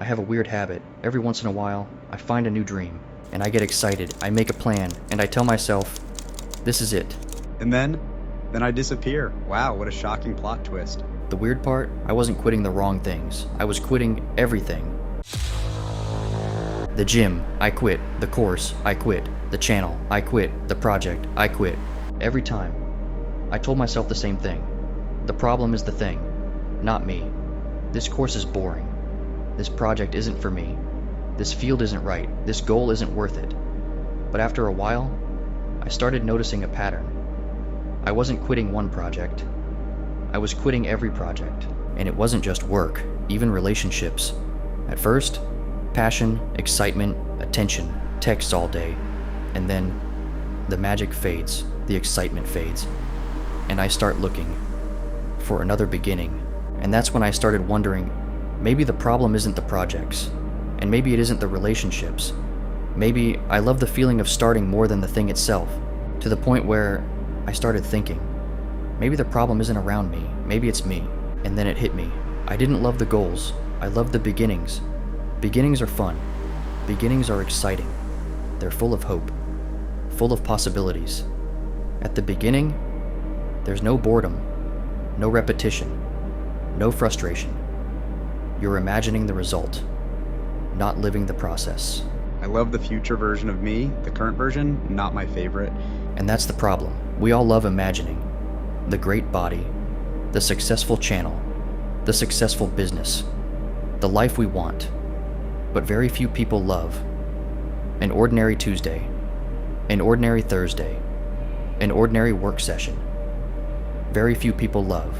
have a weird habit. Every once in a while, I find a new dream, and I get excited. I make a plan, and I tell myself, this is it. And then I disappear. Wow, what a shocking plot twist. The weird part, I wasn't quitting the wrong things. I was quitting everything. The gym, I quit. The course, I quit. The channel, I quit. The project, I quit. Every time. I told myself the same thing. The problem is the thing, not me. This course is boring. This project isn't for me. This field isn't right. This goal isn't worth it. But after a while, I started noticing a pattern. I wasn't quitting one project. I was quitting every project. And it wasn't just work, even relationships. At first, passion, excitement, attention, texts all day. And then, the magic fades, the excitement fades. And I start looking for another beginning. And that's when I started wondering, maybe the problem isn't the projects. And maybe it isn't the relationships. Maybe I love the feeling of starting more than the thing itself. To the point where I started thinking, maybe the problem isn't around me, maybe it's me. And then it hit me. I didn't love the goals, I loved the beginnings. Beginnings are fun. Beginnings are exciting. They're full of hope, full of possibilities. At the beginning, there's no boredom, no repetition, no frustration. You're imagining the result, not living the process. I love the future version of me. The current version, not my favorite. And that's the problem. We all love imagining. The great body, the successful channel, the successful business, the life we want. But very few people love an ordinary Tuesday, an ordinary Thursday, an ordinary work session. Very few people love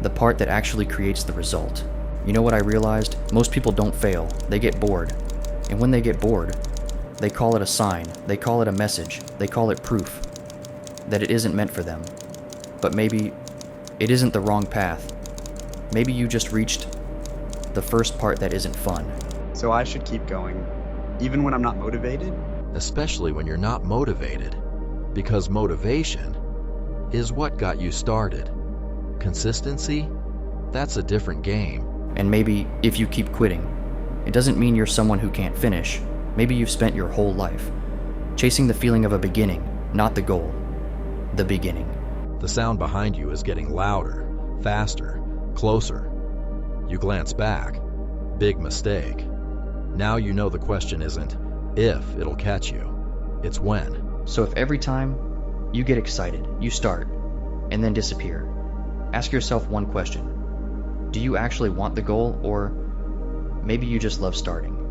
the part that actually creates the result. You know what I realized? Most people don't fail. They get bored. And when they get bored, they call it a sign, they call it a message, they call it proof that it isn't meant for them. But maybe it isn't the wrong path. Maybe you just reached the first part that isn't fun. So I should keep going, even when I'm not motivated? Especially when you're not motivated, because motivation is what got you started. Consistency, that's a different game. And maybe if you keep quitting, it doesn't mean you're someone who can't finish. Maybe you've spent your whole life chasing the feeling of a beginning, not the goal. The beginning. The sound behind you is getting louder, faster, closer. You glance back. Big mistake. Now you know the question isn't if it'll catch you, it's when. So if every time you get excited, you start, and then disappear, ask yourself one question. Do you actually want the goal, or maybe you just love starting?